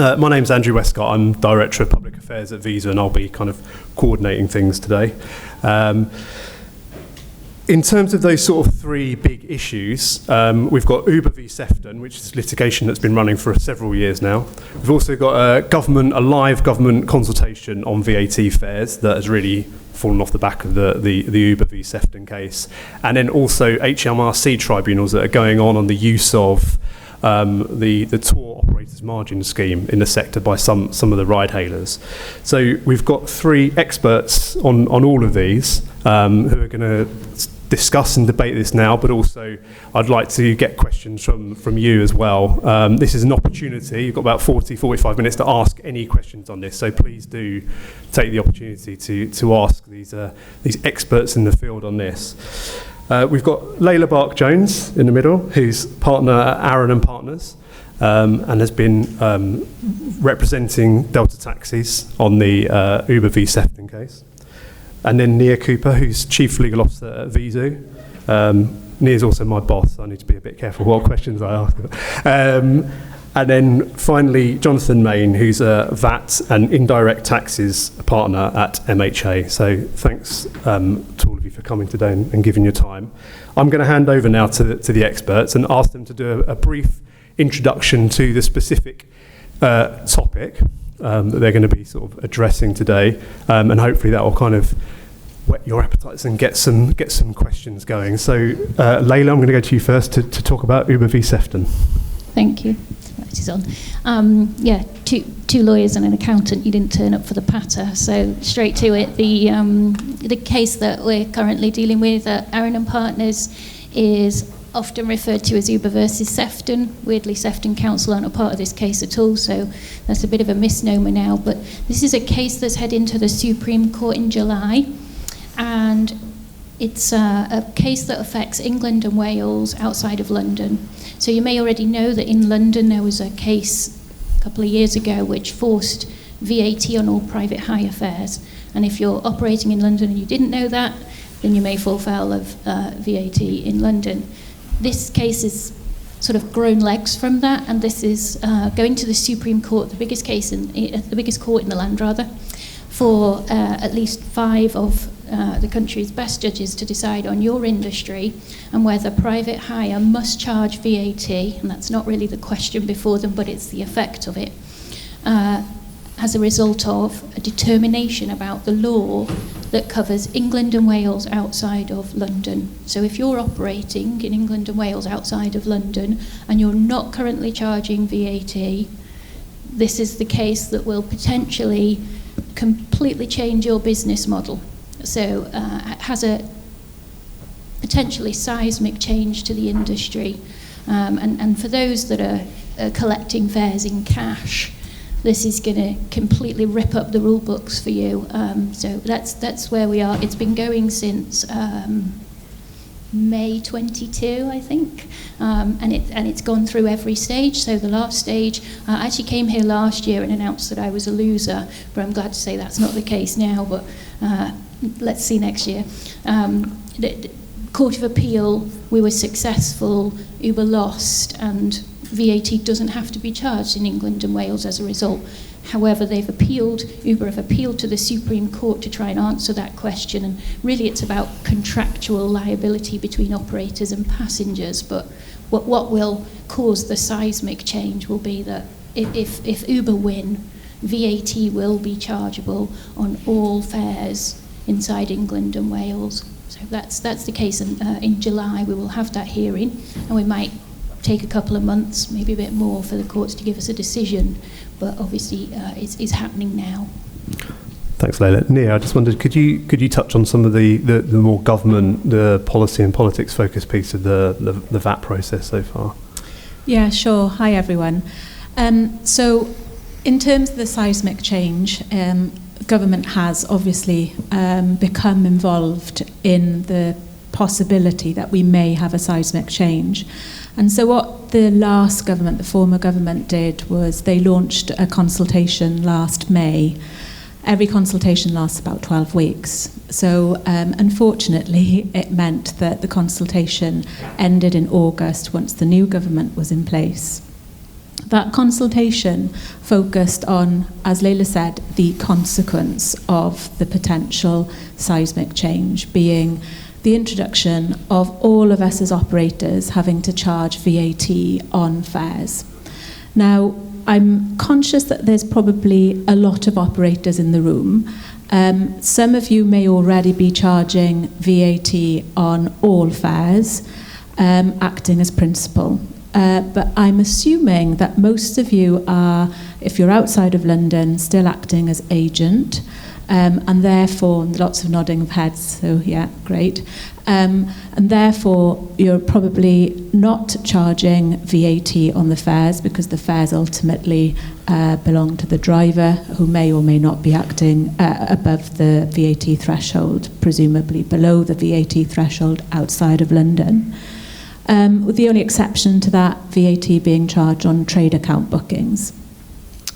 My name's Andrew Westcott. I'm Director of Public Affairs at Visa, and I'll be kind of coordinating things today. In terms of those sort of three big issues, we've got Uber v Sefton, which is litigation that's been running for several years now. We've also got a live government consultation on VAT fares that has really fallen off the back of the Uber v Sefton case. And then also HMRC tribunals that are going on the use of the tour operators margin scheme in the sector by some of the ride-hailers. So we've got three experts on all of these who are going to discuss and debate this now, but also I'd like to get questions from you as well. This is an opportunity. You've got about 45 minutes to ask any questions on this, so please do take the opportunity to ask these experts in the field on this. We've got Layla Bark-Jones in the middle, who's partner at Aaron and Partners, and has been representing Delta Taxis on the Uber v Sefton case. And then Nia Cooper, who's Chief Legal Officer at Visa. Nia's also my boss, so I need to be a bit careful what questions I ask her. And then finally, Jonathan Main, who's a VAT and indirect taxes partner at MHA. So thanks to all of you for coming today and giving your time. I'm going to hand over now to the experts and ask them to do a brief introduction to the specific topic that they're going to be sort of addressing today, and hopefully that will kind of whet your appetites and get some questions going. So Layla, I'm going to go to you first to talk about Uber v Sefton. Thank you. That is on. Two lawyers and an accountant. You didn't turn up for the patter, so straight to it. The case that we're currently dealing with at Aaron and Partners is often referred to as Uber versus Sefton. Weirdly, Sefton Council aren't a part of this case at all, so that's a bit of a misnomer now. But this is a case that's heading to the Supreme Court in July, and it's a case that affects England and Wales outside of London. So you may already know that in London there was a case a couple of years ago which forced VAT on all private hire fares. And if you're operating in London and you didn't know that, then you may fall foul of VAT in London. This case has sort of grown legs from that, and this is going to the Supreme Court, the biggest court in the land, for at least 5 of the country's best judges to decide on your industry and whether private hire must charge VAT, and that's not really the question before them, but it's the effect of it, as a result of a determination about the law that covers England and Wales outside of London. So if you're operating in England and Wales outside of London and you're not currently charging VAT, this is the case that will potentially completely change your business model. So it has a potentially seismic change to the industry. And for those that are collecting fares in cash, this is going to completely rip up the rule books for you. So that's where we are. It's been going since May 22, I think, and it's gone through every stage. So the last stage, I actually came here last year and announced that I was a loser, but I'm glad to say that's not the case now. But let's see next year. The Court of Appeal, we were successful. Uber lost, and VAT doesn't have to be charged in England and Wales as a result. However, Uber have appealed to the Supreme Court to try and answer that question, and really it's about contractual liability between operators and passengers. But what will cause the seismic change will be that if Uber win, VAT will be chargeable on all fares inside England and Wales. So that's the case, and in July we will have that hearing, and we might take a couple of months, maybe a bit more, for the courts to give us a decision, but obviously it's happening now. Thanks, Layla. Nia, I just wondered, could you touch on some of the more government, the policy and politics focused piece of the VAT process so far? Yeah, sure. Hi, everyone. So in terms of the seismic change, government has obviously become involved in the possibility that we may have a seismic change. And so what the last government, the former government, did was they launched a consultation last May. Every consultation lasts about 12 weeks. So unfortunately, it meant that the consultation ended in August once the new government was in place. That consultation focused on, as Leila said, the consequence of the potential seismic change being the introduction of all of us as operators having to charge VAT on fares. Now, I'm conscious that there's probably a lot of operators in the room. Some of you may already be charging VAT on all fares, acting as principal. But I'm assuming that most of you are, if you're outside of London, still acting as agent, and therefore, lots of nodding of heads, so yeah, great. And therefore, you're probably not charging VAT on the fares because the fares ultimately belong to the driver, who may or may not be acting above the VAT threshold, presumably below the VAT threshold outside of London. With the only exception to that, VAT being charged on trade account bookings.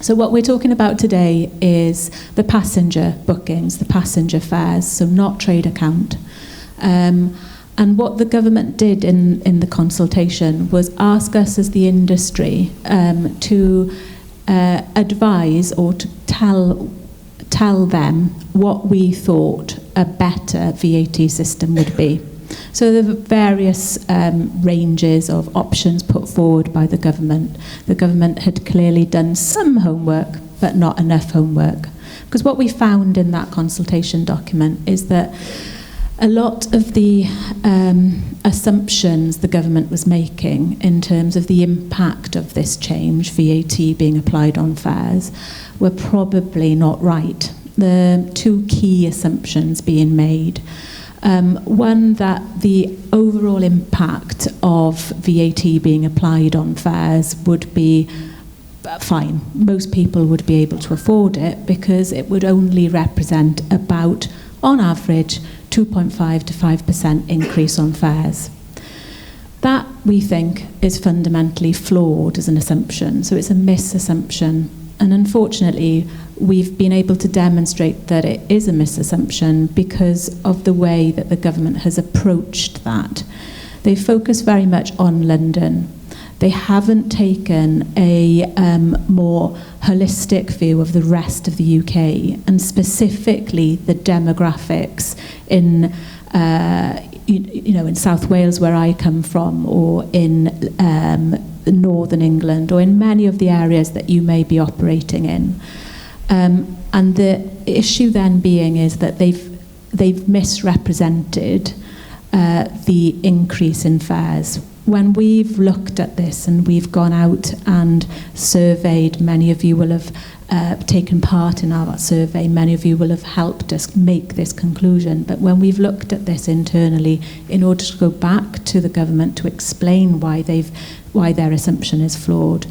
So what we're talking about today is the passenger bookings, the passenger fares, so not trade account. And what the government did in the consultation was ask us as the industry to advise or to tell them what we thought a better VAT system would be. So there were various ranges of options put forward by the government. The government had clearly done some homework, but not enough homework. Because what we found in that consultation document is that a lot of the assumptions the government was making in terms of the impact of this change, VAT being applied on fares, were probably not right. The two key assumptions being made. One, that the overall impact of VAT being applied on fares would be fine. Most people would be able to afford it because it would only represent about, on average, 2.5 to 5% increase on fares. That, we think, is fundamentally flawed as an assumption. So it's a misassumption. And unfortunately, we've been able to demonstrate that it is a misassumption because of the way that the government has approached that. They focus very much on London. They haven't taken a more holistic view of the rest of the UK, and specifically the demographics in in South Wales, where I come from, or in Northern England, or in many of the areas that you may be operating in. And the issue then being is that they've misrepresented the increase in fares. When we've looked at this and we've gone out and surveyed, many of you will have taken part in our survey, many of you will have helped us make this conclusion. But when we've looked at this internally, in order to go back to the government to explain why their assumption is flawed,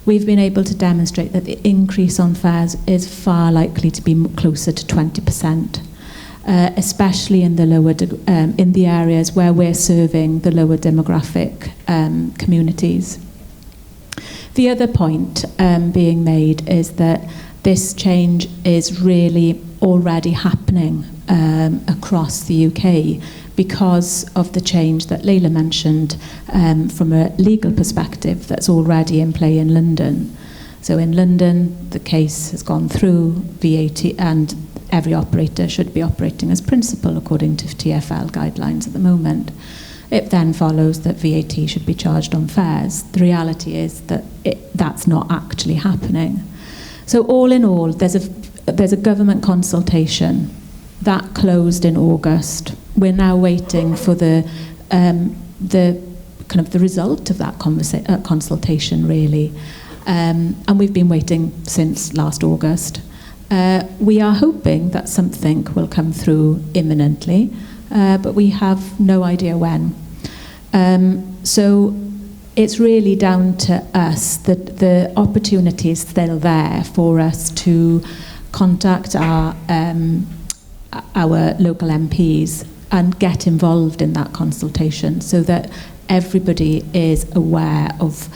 we've been able to demonstrate that the increase on fares is far likely to be closer to 20%. Especially in the in the areas where we're serving the lower demographic communities. The other point being made is that this change is really already happening across the UK because of the change that Leila mentioned from a legal perspective that's already in play in London. So in London, the case has gone through VAT, and every operator should be operating as principal according to TfL guidelines at the moment. It then follows that VAT should be charged on fares. The reality is that that's not actually happening. So all in all, there's a government consultation that closed in August. We're now waiting for the result of that consultation, really. And we've been waiting since last August. We are hoping that something will come through imminently, but we have no idea when. So it's really down to us, that the opportunity is still there for us to contact our local MPs and get involved in that consultation so that everybody is aware of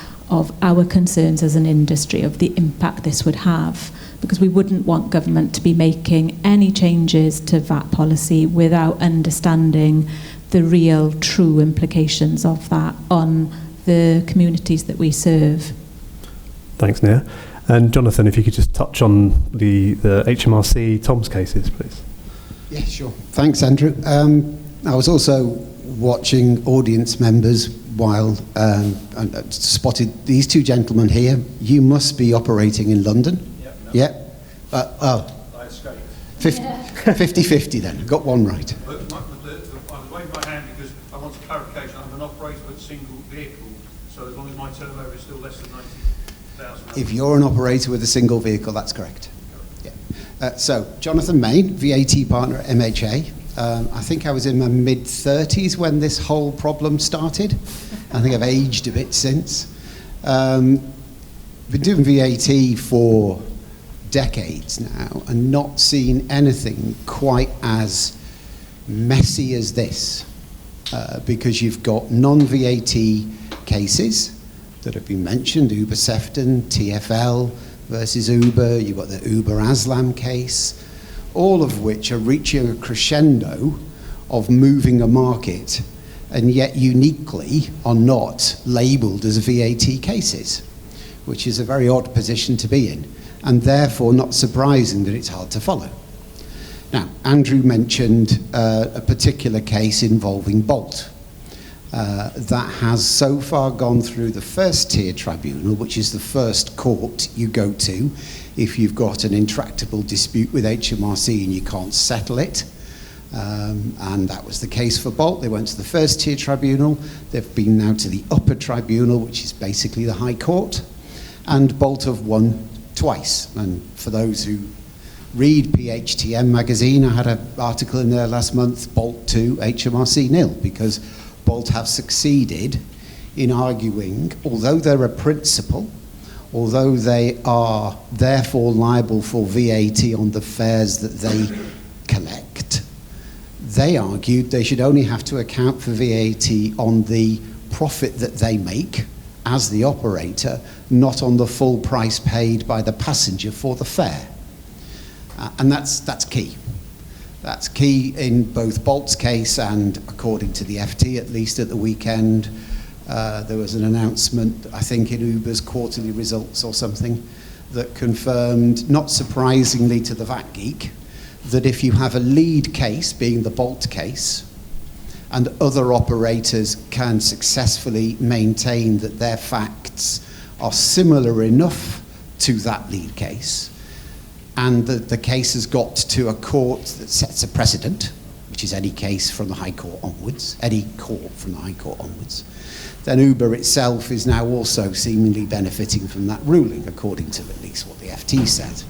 our concerns as an industry, of the impact this would have, because we wouldn't want government to be making any changes to VAT policy without understanding the real, true implications of that on the communities that we serve. Thanks, Nia. And Jonathan, if you could just touch on the HMRC Tom's cases, please. Yeah, sure. Thanks, Andrew. I was also watching audience members while I spotted these two gentlemen here. You must be operating in London. Yeah. I escaped. 50-50 then. Got one right. I was waving my hand because I want clarification. I'm an operator with a single vehicle, so as long as my turnover is still less than 90,000. If you're an operator with a single vehicle, that's correct. Yeah. So, Jonathan Main, VAT partner at MHA. I think I was in my mid-30s when this whole problem started. I think I've aged a bit since. Been doing VAT for decades now and not seen anything quite as messy as this, because you've got non-VAT cases that have been mentioned, Uber Sefton, TfL versus Uber, you've got the Uber Aslam case, all of which are reaching a crescendo of moving a market and yet uniquely are not labelled as VAT cases, which is a very odd position to be in, and therefore not surprising that it's hard to follow. Now, Andrew mentioned a particular case involving Bolt that has so far gone through the first tier tribunal, which is the first court you go to if you've got an intractable dispute with HMRC and you can't settle it. And that was the case for Bolt. They went to the first tier tribunal. They've been now to the upper tribunal, which is basically the High Court. And Bolt have won twice. And for those who read PHTM magazine, I had an article in there last month, Bolt 2, HMRC nil, because Bolt have succeeded in arguing, although they're a principal, although they are therefore liable for VAT on the fares that they collect, they argued they should only have to account for VAT on the profit that they make as the operator, not on the full price paid by the passenger for the fare. And that's key. That's key in both Bolt's case and, according to the FT, at least at the weekend, there was an announcement, I think in Uber's quarterly results or something, that confirmed, not surprisingly to the VAT geek, that if you have a lead case, being the Bolt case, and other operators can successfully maintain that their facts are similar enough to that lead case, and that the case has got to a court that sets a precedent, which is any case from the High Court onwards, any court from the High Court onwards, then Uber itself is now also seemingly benefiting from that ruling, according to at least what the FT said.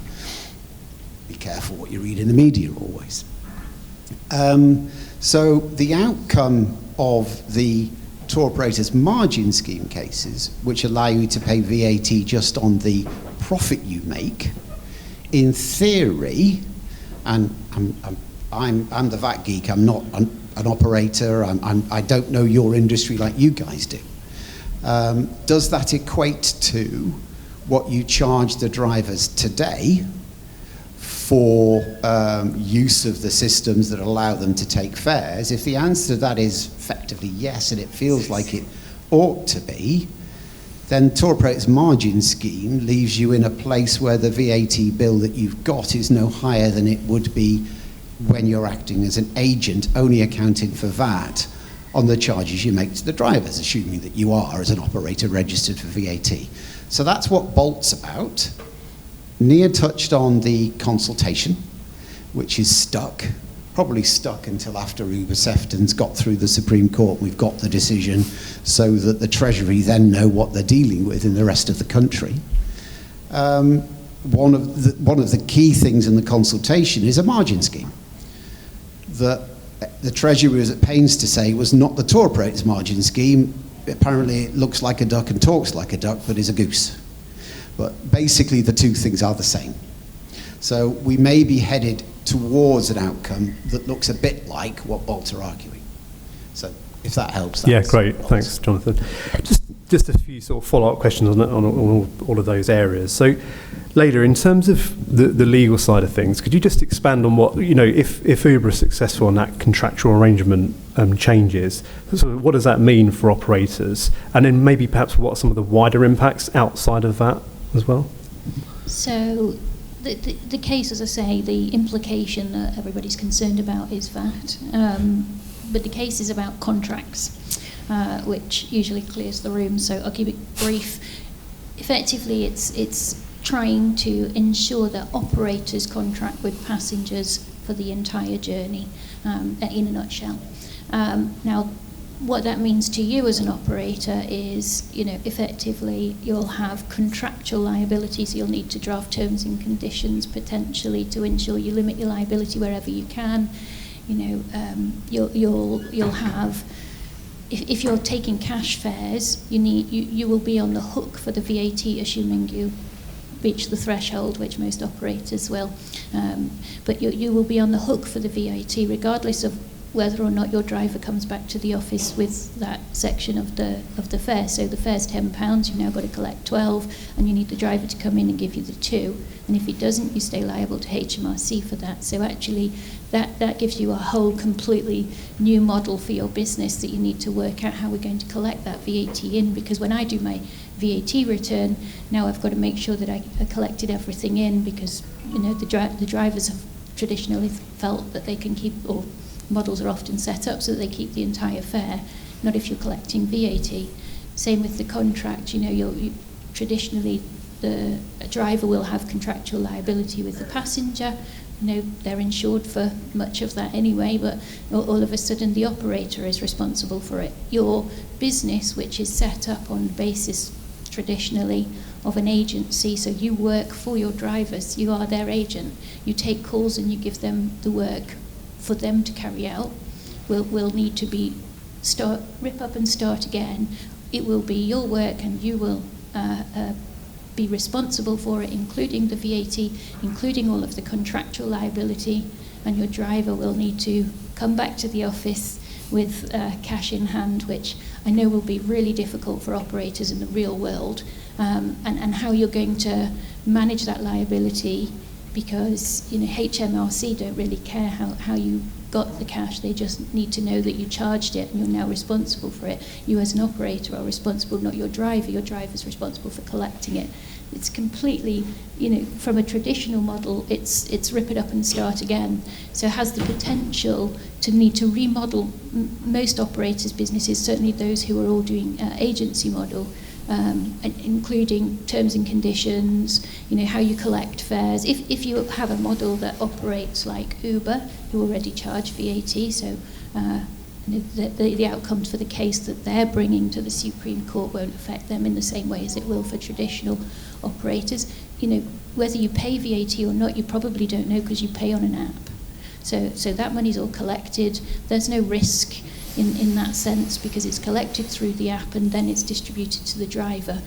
Be careful what you read in the media always. So the outcome of the tour operators margin scheme cases, which allow you to pay VAT just on the profit you make, in theory, and I'm the VAT geek, I'm not an operator, I don't know your industry like you guys do. Does that equate to what you charge the drivers today for use of the systems that allow them to take fares? If the answer to that is effectively yes, and it feels like it ought to be, then tour operator's margin scheme leaves you in a place where the VAT bill that you've got is no higher than it would be when you're acting as an agent, only accounting for VAT on the charges you make to the drivers, assuming that you are, as an operator, registered for VAT. So that's what Bolt's about. Nia touched on the consultation, which is stuck, probably stuck until after Uber Sefton's got through the Supreme Court. We've got the decision so that the Treasury then know what they're dealing with in the rest of the country. One of the key things in the consultation is a margin scheme that the Treasury was at pains to say was not the tour operator's margin scheme. Apparently it looks like a duck and talks like a duck, but is a goose. But basically the two things are the same. So we may be headed towards an outcome that looks a bit like what Bolt are arguing. So if that helps. Yeah, great. Thanks, Jonathan. Just a few sort of follow-up questions on all of those areas. So later, in terms of the legal side of things, could you just expand on what, if Uber is successful and that contractual arrangement changes, so what does that mean for operators? And then maybe perhaps what are some of the wider impacts outside of that as well? So the case, as I say, the implication that everybody's concerned about is VAT, but the case is about contracts, which usually clears the room, so I'll keep it brief. Effectively, it's trying to ensure that operators contract with passengers for the entire journey, in a nutshell. Now, what that means to you as an operator is, effectively you'll have contractual liability, so you'll need to draft terms and conditions potentially to ensure you limit your liability wherever you can. You'll have, if you're taking cash fares, you will be on the hook for the VAT, assuming you reach the threshold, which most operators will. But you will be on the hook for the VAT regardless of whether or not your driver comes back to the office with that section of the fare. So the fare's £10, you've now got to collect 12, and you need the driver to come in and give you the 2. And if he doesn't, you stay liable to HMRC for that. So actually, that gives you a whole completely new model for your business that you need to work out how we're going to collect that VAT in. Because when I do my VAT return, now I've got to make sure that I collected everything in, because the drivers have traditionally felt that they can keep, or models are often set up so that they keep the entire fare, not if you're collecting VAT. Same with the contract, you traditionally the driver will have contractual liability with the passenger. They're insured for much of that anyway, but all of a sudden the operator is responsible for it. Your business, which is set up on the basis traditionally of an agency, so you work for your drivers, you are their agent, you take calls and you give them the work for them to carry out, will need to be rip up and start again. It will be your work, and you will be responsible for it, including the VAT, including all of the contractual liability, and your driver will need to come back to the office with cash in hand, which I know will be really difficult for operators in the real world, and how you're going to manage that liability, because HMRC don't really care how you got the cash. They just need to know that you charged it and you're now responsible for it. You as an operator are responsible, not your driver. Your driver's responsible for collecting it. It's completely, from a traditional model, it's rip it up and start again. So it has the potential to need to remodel most operators' businesses, certainly those who are all doing agency model, including terms and conditions, how you collect fares. If you have a model that operates like Uber, who already charge VAT, so the outcomes for the case that they're bringing to the Supreme Court won't affect them in the same way as it will for traditional operators. Whether you pay VAT or not, you probably don't know, because you pay on an app. So that money's all collected. There's no risk in that sense, because it's collected through the app and then it's distributed to the driver.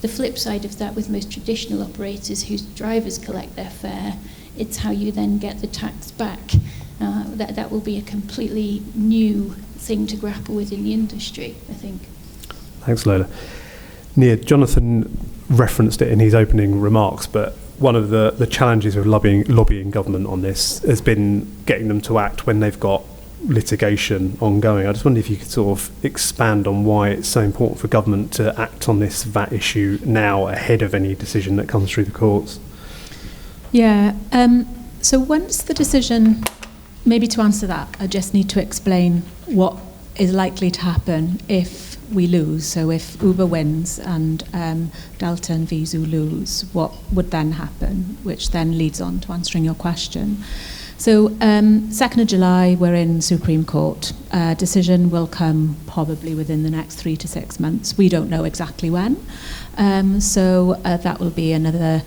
The flip side of that, with most traditional operators whose drivers collect their fare, it's how you then get the tax back. That will be a completely new thing to grapple with in the industry, I think. Thanks, Lola. Nia, Jonathan referenced it in his opening remarks, but one of the challenges with lobbying government on this has been getting them to act when they've got litigation ongoing. I just wonder if you could sort of expand on why it's so important for government to act on this VAT issue now, ahead of any decision that comes through the courts. Yeah, so once the decision, maybe to answer that, I just need to explain what is likely to happen if we lose. So if Uber wins and Delta and Vizu lose, what would then happen? Which then leads on to answering your question. So 2nd of July, we're in Supreme Court. Decision will come probably within the next 3 to 6 months. We don't know exactly when. So that will be another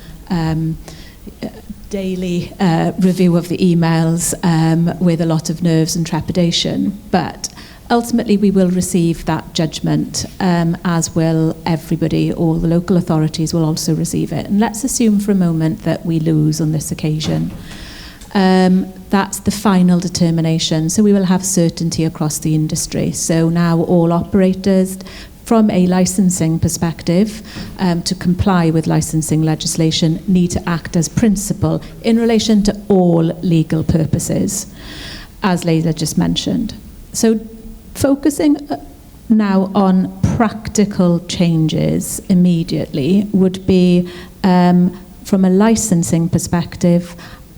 daily review of the emails with a lot of nerves and trepidation. But ultimately, we will receive that judgment, as will everybody. All the local authorities will also receive it. And let's assume for a moment that we lose on this occasion. That's the final determination. So we will have certainty across the industry. So now all operators, from a licensing perspective, to comply with licensing legislation, need to act as principal in relation to all legal purposes, as Leila just mentioned. So focusing Now, on practical changes immediately would be, from a licensing perspective,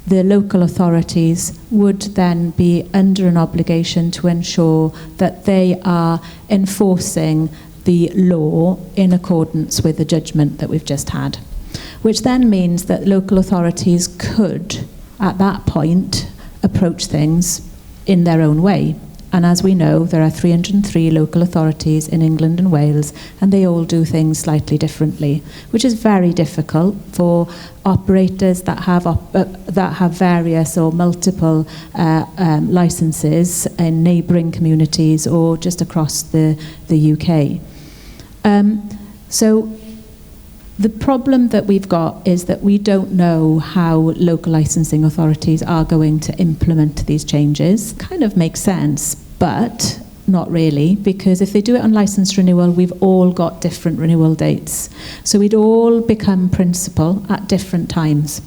the local authorities would then be under an obligation to ensure that they are enforcing the law in accordance with the judgment that we've just had, which then means that local authorities could, at that point, approach things in their own way. And as we know, there are 303 local authorities in England and Wales, and they all do things slightly differently, which is very difficult for operators that have various or multiple licences in neighbouring communities or just across the UK. So the problem that we've got is that we don't know how local licensing authorities are going to implement these changes. Kind of makes sense, but not really, because if they do it on licence renewal, we've all got different renewal dates. So we'd all become principal at different times.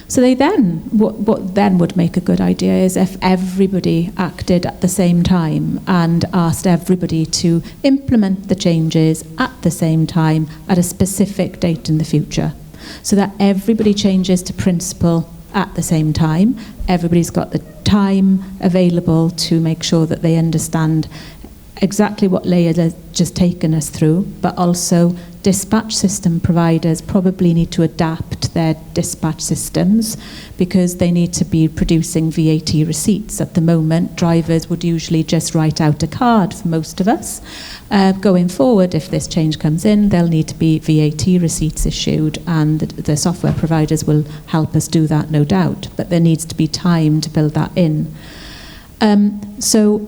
So they then, what then would make a good idea is if everybody acted at the same time and asked everybody to implement the changes at the same time at a specific date in the future. So that everybody changes to principal at the same time. Everybody's got the time available to make sure that they understand exactly what Leah has just taken us through, but also dispatch system providers probably need to adapt their dispatch systems because they need to be producing VAT receipts. At the moment, drivers would usually just write out a card for most of us. Going forward, if this change comes in, there'll need to be VAT receipts issued, and the software providers will help us do that, no doubt, but there needs to be time to build that in. So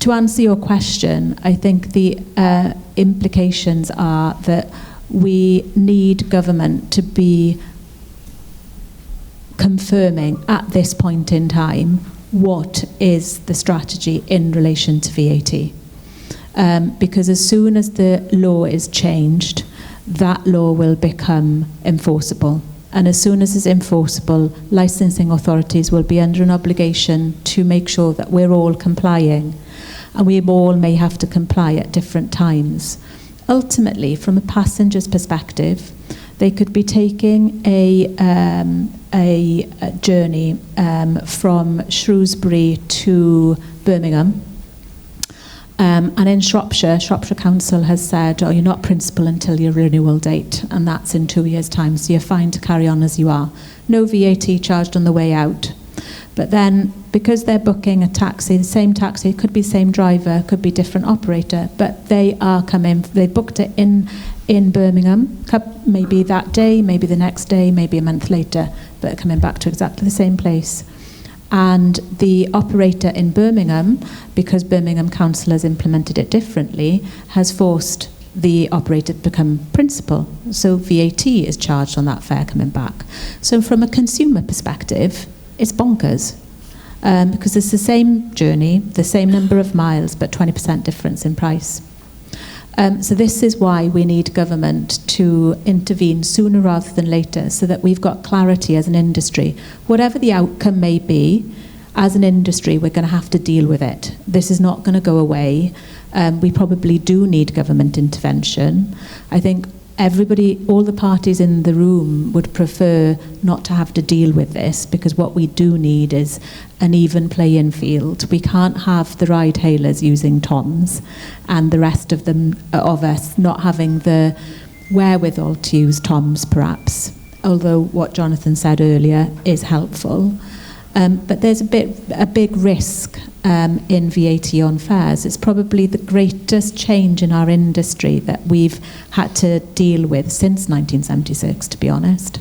to answer your question, I think the implications are that we need government to be confirming at this point in time what is the strategy in relation to VAT. Because as soon as the law is changed, that law will become enforceable. And as soon as it's enforceable, licensing authorities will be under an obligation to make sure that we're all complying. And we all may have to comply at different times. Ultimately, from a passenger's perspective, they could be taking a journey from Shrewsbury to Birmingham. And in Shropshire Council has said, oh, you're not principal until your renewal date, and that's in 2 years' time, so you're fine to carry on as you are. No VAT charged on the way out. But then, because they're booking a taxi, the same taxi, it could be same driver, could be different operator, but they are coming, they booked it in Birmingham, maybe that day, maybe the next day, maybe a month later, but coming back to exactly the same place. And the operator in Birmingham, because Birmingham Council has implemented it differently, has forced the operator to become principal. So VAT is charged on that fare coming back. So from a consumer perspective, it's bonkers. Because it's the same journey, the same number of miles, but 20% difference in price. So this is why we need government to intervene sooner rather than later, so that we've got clarity as an industry. Whatever the outcome may be, as an industry, we're going to have to deal with it. This is not going to go away. We probably do need government intervention. I think everybody, all the parties in the room would prefer not to have to deal with this, because what we do need is an even playing field. We can't have the ride hailers using TOMs and the rest of them of us not having the wherewithal to use TOMs, perhaps, although what Jonathan said earlier is helpful. But there's a big risk in VAT on fares. It's probably the greatest change in our industry that we've had to deal with since 1976, to be honest.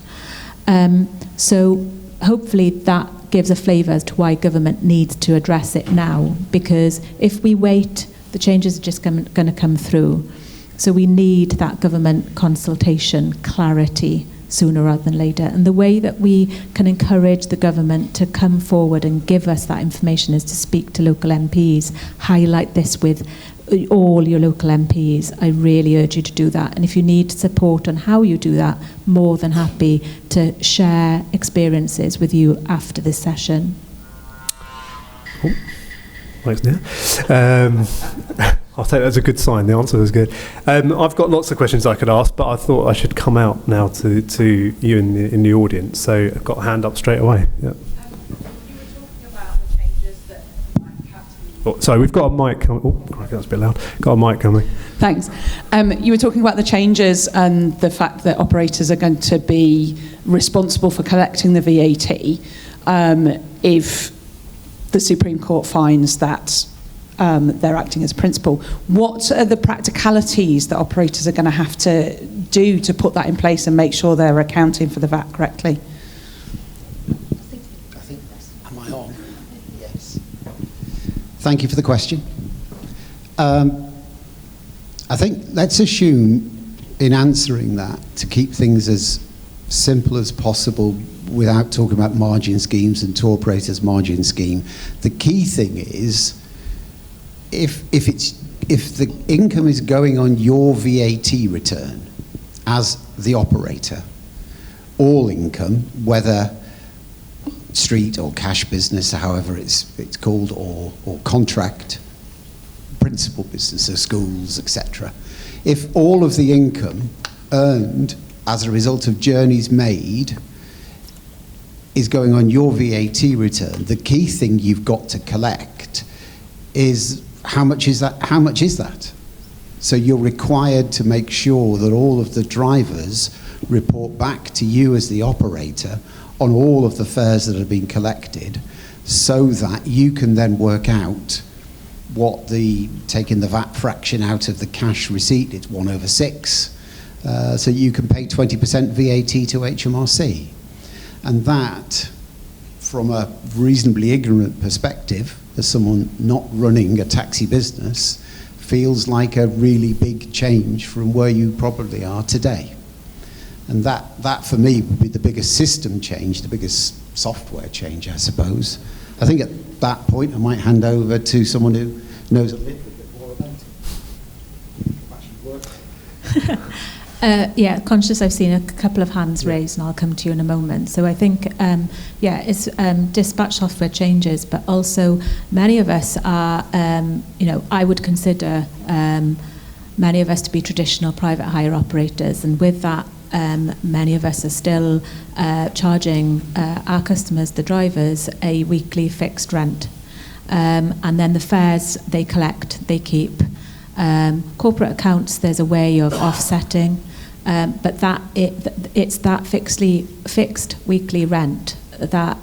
So hopefully that gives a flavour as to why government needs to address it now, because if we wait, the changes are just going to come through. So we need that government consultation, clarity, sooner rather than later. And the way that we can encourage the government to come forward and give us that information is to speak to local MPs, highlight this with all your local MPs. I really urge you to do that. And if you need support on how you do that, more than happy to share experiences with you after this session. Oh, thanks, Nia. I'll take that as a good sign. The answer was good. I've got lots of questions I could ask, but I thought I should come out now to you in the audience. So I've got a hand up straight away. Yeah. You were talking about the changes that might have to be... Oh, sorry, we've got a mic coming. Oh, crikey, that's a bit loud. Got a mic coming. Thanks. You were talking about the changes and the fact that operators are going to be responsible for collecting the VAT if the Supreme Court finds that they're acting as principal. What are the practicalities that operators are going to have to do to put that in place and make sure they're accounting for the VAT correctly? Am I on? Yes. Thank you for the question. I think let's assume in answering that, to keep things as simple as possible without talking about margin schemes and tour operators' margin scheme, the key thing is if the income is going on your VAT return as the operator, all income, whether street or cash business, however it's called, or contract, principal business, schools, etc. If all of the income earned as a result of journeys made is going on your VAT return, the key thing you've got to collect is how much is that? How much is that? So you're required to make sure that all of the drivers report back to you as the operator on all of the fares that have been collected, so that you can then work out what taking the VAT fraction out of the cash receipt, it's 1/6, so you can pay 20% VAT to HMRC. And that, from a reasonably ignorant perspective, as someone not running a taxi business, feels like a really big change from where you probably are today. And that for me would be the biggest system change, the biggest software change, I suppose. I think at that point I might hand over to someone who knows a little bit more about it. Yeah, conscious I've seen a couple of hands raised, and I'll come to you in a moment. So I think, it's dispatch software changes, but also many of us are, I would consider many of us to be traditional private hire operators, and with that, many of us are still charging our customers, the drivers, a weekly fixed rent. And then the fares they collect, they keep. Corporate accounts, there's a way of offsetting, but it's that fixed weekly rent that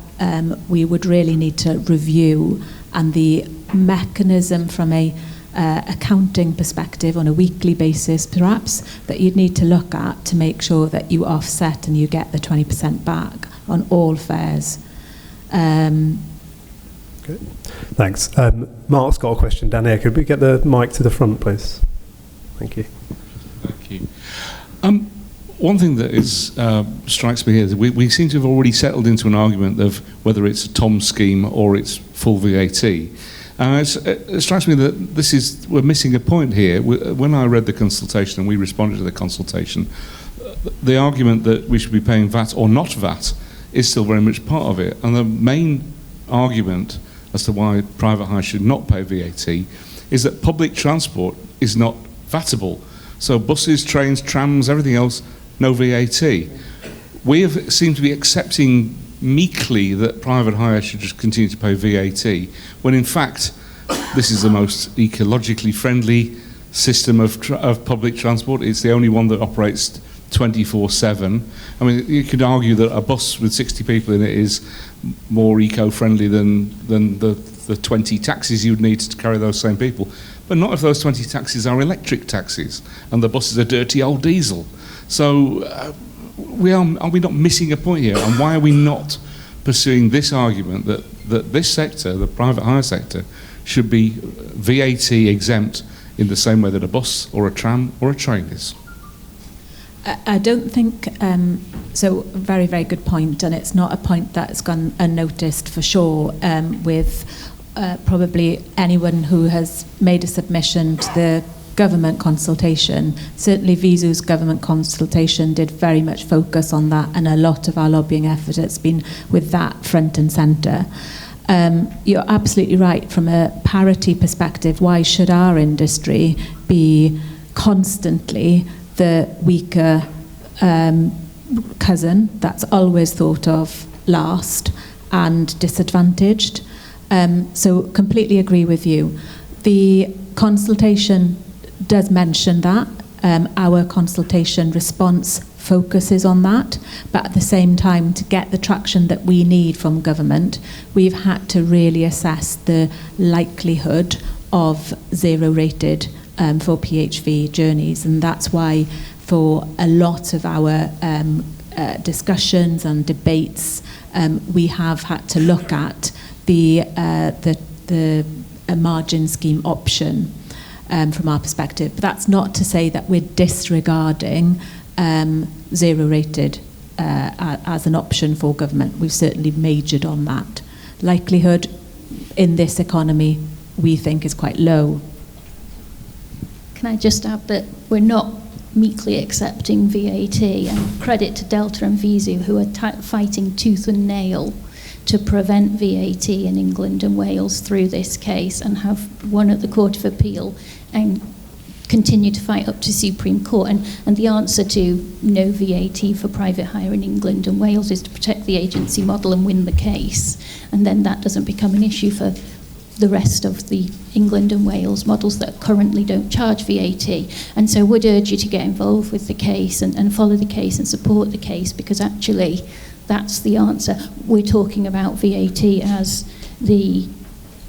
we would really need to review, and the mechanism from a accounting perspective on a weekly basis, perhaps, that you'd need to look at to make sure that you offset and you get the 20% back on all fares. Okay. Thanks. Mark's got a question down here. Could we get the mic to the front, please? Thank you. Thank you. One thing that strikes me here is we seem to have already settled into an argument of whether it's a TOM scheme or it's full VAT. It strikes me that we're missing a point here. When I read the consultation and we responded to the consultation, the argument that we should be paying VAT or not VAT is still very much part of it. And the main argument as to why private hire should not pay VAT is that public transport is not VATable. So buses, trains, trams, everything else, no VAT. We have seemed to be accepting meekly that private hire should just continue to pay VAT, when in fact this is the most ecologically friendly system of public transport. It's the only one that operates 24/7. I mean, you could argue that a bus with 60 people in it is more eco-friendly than the 20 taxis you'd need to carry those same people. But not if those 20 taxis are electric taxis and the buses are dirty old diesel. So are we not missing a point here? And why are we not pursuing this argument that this sector, the private hire sector, should be VAT exempt in the same way that a bus or a tram or a train is? I don't think, so very, very good point, and it's not a point that's gone unnoticed for sure with probably anyone who has made a submission to the government consultation. Certainly Visu's government consultation did very much focus on that, and a lot of our lobbying effort has been with that front and centre. You're absolutely right. From a parity perspective, why should our industry be constantly the weaker cousin that's always thought of last and disadvantaged? So completely agree with you. The consultation does mention that. Our consultation response focuses on that, but at the same time, to get the traction that we need from government, we've had to really assess the likelihood of zero-rated for PHV journeys, and that's why for a lot of our discussions and debates, we have had to look at the margin scheme option from our perspective. But that's not to say that we're disregarding zero-rated as an option for government. We've certainly majored on that. Likelihood in this economy, we think, is quite low. Can I just add that we're not meekly accepting VAT, and credit to Delta and Visu, who are fighting tooth and nail to prevent VAT in England and Wales through this case, and have won at the Court of Appeal and continue to fight up to Supreme Court. And the answer to no VAT for private hire in England and Wales is to protect the agency model and win the case. And then that doesn't become an issue for the rest of the England and Wales models that currently don't charge VAT. And so I would urge you to get involved with the case and follow the case and support the case, because actually that's the answer. We're talking about VAT as the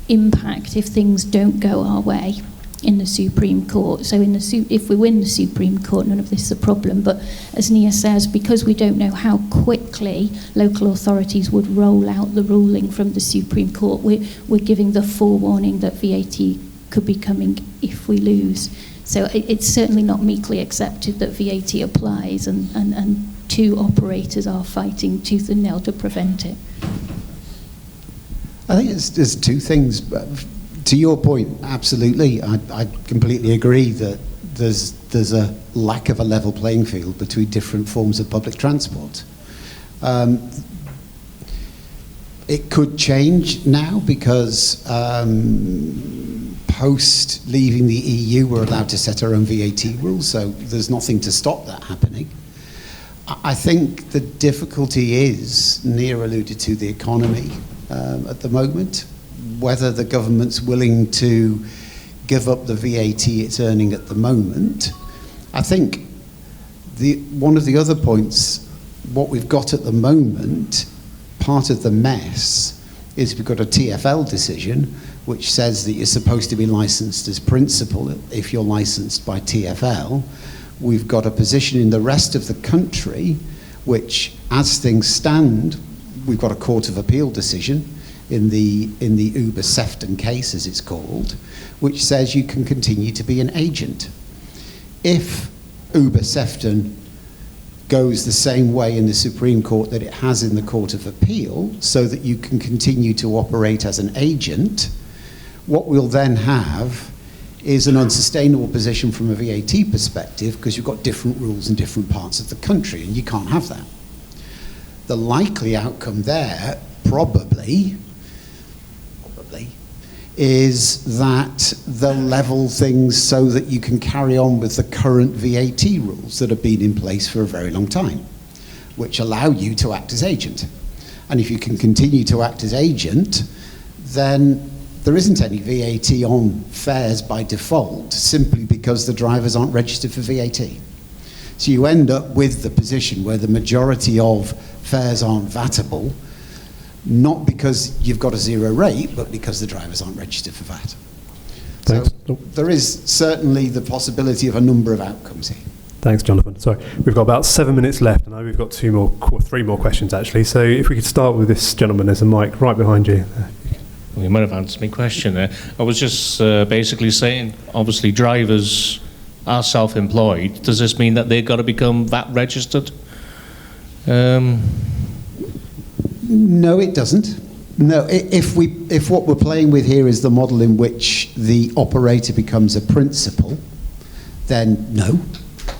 impact if things don't go our way in the Supreme Court. So if we win the Supreme Court, none of this is a problem. But as Nia says, because we don't know how quickly local authorities would roll out the ruling from the Supreme Court, we're giving the forewarning that VAT could be coming if we lose. So it's certainly not meekly accepted that VAT applies, and two operators are fighting tooth and nail to prevent it. I think there's two things. To your point, absolutely, I completely agree that there's a lack of a level playing field between different forms of public transport. It could change now because post leaving the EU, we're allowed to set our own VAT rules, so there's nothing to stop that happening. I think the difficulty is, Nia alluded to the economy at the moment, whether the government's willing to give up the VAT it's earning at the moment. I think one of the other points, what we've got at the moment, part of the mess, is we've got a TfL decision which says that you're supposed to be licensed as principal if you're licensed by TfL. We've got a position in the rest of the country which, as things stand, we've got a Court of Appeal decision in the Uber Sefton case, as it's called, which says you can continue to be an agent. If Uber Sefton goes the same way in the Supreme Court that it has in the Court of Appeal, so that you can continue to operate as an agent, what we'll then have is an unsustainable position from a VAT perspective, because you've got different rules in different parts of the country, and you can't have that. The likely outcome there, probably, is that they'll level things so that you can carry on with the current VAT rules that have been in place for a very long time, which allow you to act as agent. And if you can continue to act as agent, then there isn't any VAT on fares by default, simply because the drivers aren't registered for VAT. So you end up with the position where the majority of fares aren't VATable, not because you've got a zero rate, but because the drivers aren't registered for VAT. Thanks. So there is certainly the possibility of a number of outcomes here. Thanks, Jonathan. Sorry, we've got about 7 minutes left, and I know we've got three more questions actually. So if we could start with this gentleman, there's a mic right behind you. Well, you might have answered my question there. I was just basically saying, obviously drivers are self-employed. Does this mean that they've got to become VAT registered? No, it doesn't. No, if what we're playing with here is the model in which the operator becomes a principal, then no,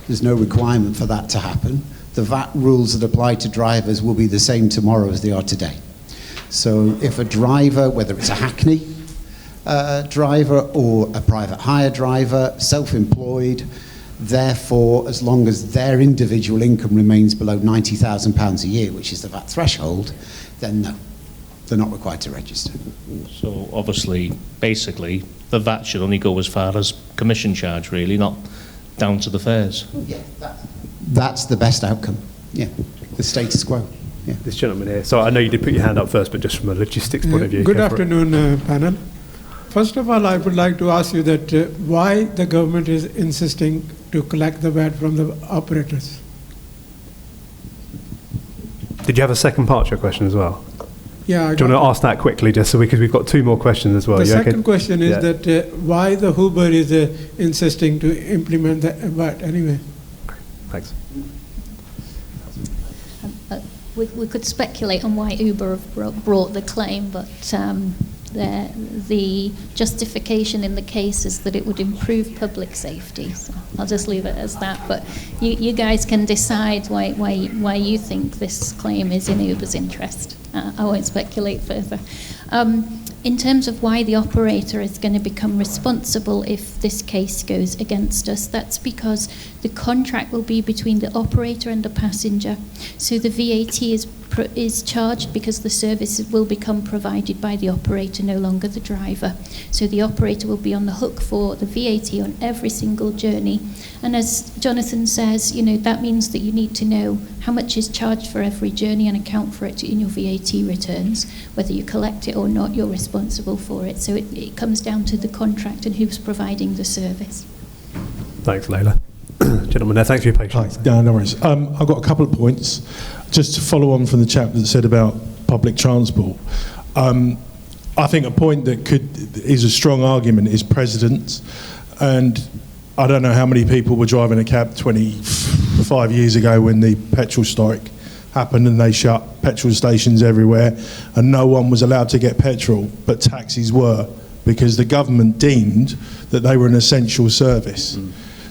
there's no requirement for that to happen. The VAT rules that apply to drivers will be the same tomorrow as they are today. So if a driver, whether it's a hackney driver or a private hire driver, self-employed, therefore, as long as their individual income remains below £90,000 a year, which is the VAT threshold, then no, they're not required to register. So obviously, basically, the VAT should only go as far as commission charge, really, not down to the fares. Yeah, that's the best outcome. Yeah, the status quo. Yeah. This gentleman here. So I know you did put your hand up first, but just from a logistics point of view. Good go for it. afternoon, panel. First of all, I would like to ask you that why the government is insisting to collect the VAT from the operators. Did you have a second part to your question as well? Yeah. Do you want to ask that quickly, just so because we've got two more questions as well? The You okay? second question is that why the Uber is insisting to implement the VAT anyway. Thanks. We could speculate on why Uber have brought the claim, but the justification in the case is that it would improve public safety. So I'll just leave it as that. But you guys can decide why you think this claim is in Uber's interest. I won't speculate further. In terms of why the operator is going to become responsible if this case goes against us, that's because the contract will be between the operator and the passenger. So the VAT is charged because the service will become provided by the operator, no longer the driver. So the operator will be on the hook for the VAT on every single journey. And as Jonathan says, that means that you need to know how much is charged for every journey and account for it in your VAT returns. Whether you collect it or not, you're responsible for it. So it comes down to the contract and who's providing the service. Thanks, Leila. Gentlemen there, thanks for your patience. Hi, no worries. I've got a couple of points. Just to follow on from the chap that said about public transport, I think a point that is a strong argument is precedence. And I don't know how many people were driving a cab 25 years ago when the petrol strike happened and they shut petrol stations everywhere and no one was allowed to get petrol, but taxis were, because the government deemed that they were an essential service.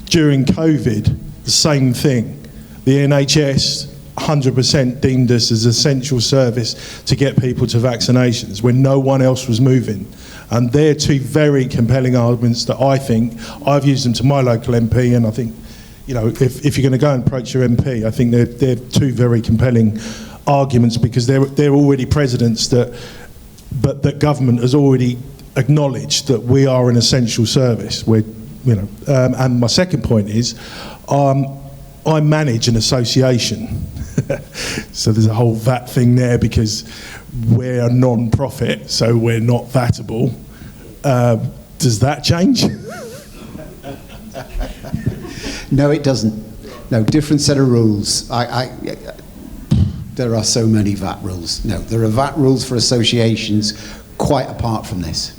During COVID, the same thing. The NHS 100% deemed us as essential service to get people to vaccinations when no one else was moving. And they're two very compelling arguments that I think, I've used them to my local MP, and I think, if you're going to go and approach your MP, I think they're two very compelling arguments, because they're already precedents but that government has already acknowledged that we are an essential service. And my second point is, I manage an association. So there's a whole VAT thing there because we're a non-profit, so we're not VATable. Does that change? No, it doesn't. No, different set of rules. There are so many VAT rules. No, there are VAT rules for associations quite apart from this.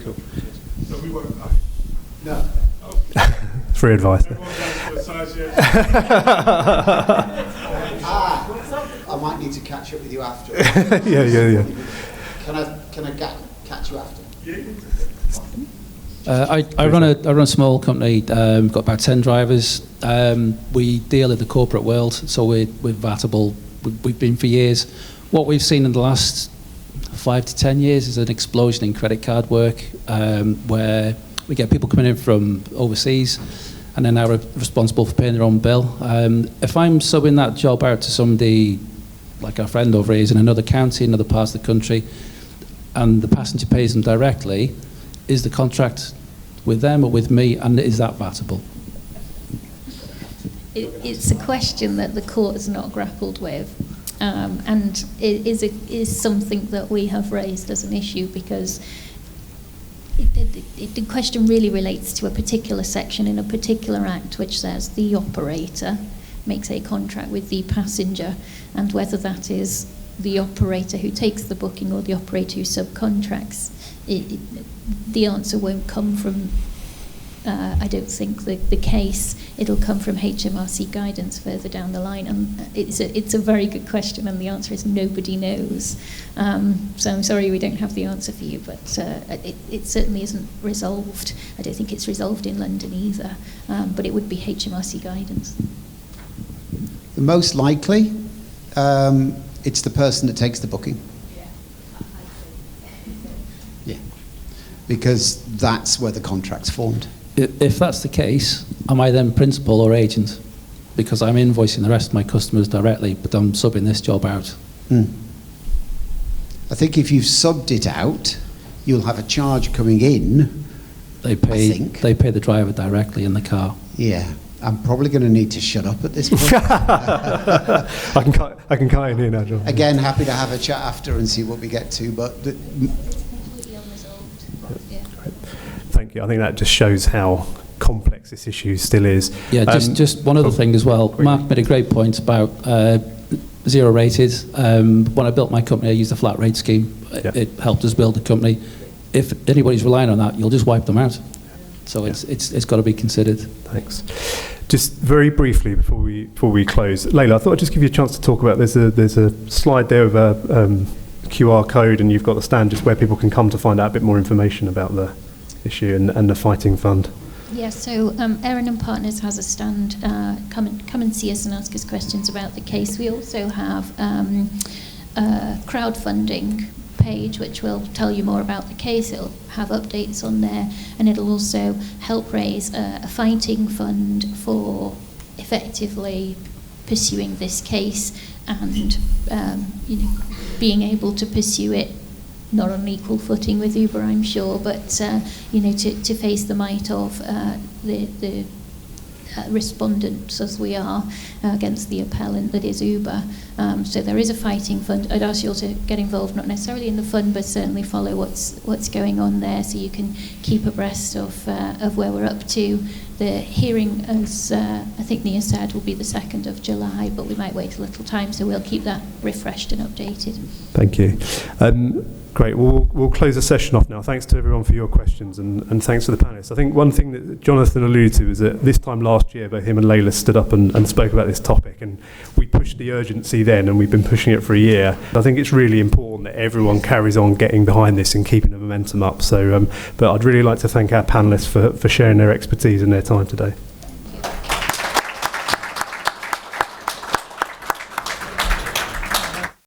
Cool. So we won't. No. Free advice. I might need to catch up with you after. Yeah. Can I catch you after? I run a small company. We've got about 10 drivers. We deal in the corporate world, so we're VATable. We've been for years. What we've seen in the last 5 to 10 years is an explosion in credit card work, where we get people coming in from overseas and then are responsible for paying their own bill. If I'm subbing that job out to somebody like our friend over here is in another county, another part of the country, and the passenger pays them directly, is the contract with them or with me, and is that VATable? It's a question that the court has not grappled with, and it is something that we have raised as an issue, because the question really relates to a particular section in a particular act which says the operator makes a contract with the passenger, and whether that is the operator who takes the booking or the operator who subcontracts, the answer won't come from, I don't think, the case. It'll come from HMRC guidance further down the line, and it's a very good question, and the answer is nobody knows. So I'm sorry we don't have the answer for you, but it certainly isn't resolved. I don't think it's resolved in London either, but it would be HMRC guidance. Most likely, it's the person that takes the booking. because that's where the contract's formed. If that's the case, am I then principal or agent? Because I'm invoicing the rest of my customers directly, but I'm subbing this job out. I think if you've subbed it out, you'll have a charge coming in. They pay the driver directly in the car. Yeah, I'm probably going to need to shut up at this point. I can cut in here now, John. Again, happy to have a chat after and see what we get to, but Thank you. I think that just shows how complex this issue still is. Yeah, just one other thing as well. Mark made a great point about zero rated. When I built my company, I used a flat rate scheme. It helped us build the company. If anybody's relying on that, you'll just wipe them out. So it's got to be considered. Thanks. Just very briefly before we close, Layla, I thought I'd just give you a chance to talk about. There's a slide there with a QR code, and you've got the stand just where people can come to find out a bit more information about the issue and the fighting fund. Yeah, so Erin and Partners has a stand. Come and see us and ask us questions about the case. We also have a crowdfunding page which will tell you more about the case. It'll have updates on there, and it'll also help raise a fighting fund for effectively pursuing this case and being able to pursue it not on equal footing with Uber, I'm sure, but to face the might of the respondents as we are against the appellant that is Uber. So there is a fighting fund. I'd ask you all to get involved, not necessarily in the fund, but certainly follow what's going on there, so you can keep abreast of where we're up to. The hearing, as I think Nia said, will be the 2nd of July, but we might wait a little time, so we'll keep that refreshed and updated. Thank you. Great. We'll close the session off now. Thanks to everyone for your questions, and thanks to the panelists. I think one thing that Jonathan alluded to is that this time last year, both him and Layla stood up and spoke about this topic, and we pushed the urgency then, and we've been pushing it for a year. I think it's really important that everyone carries on getting behind this and keeping the momentum up. So, but I'd really like to thank our panelists for sharing their expertise and their time today.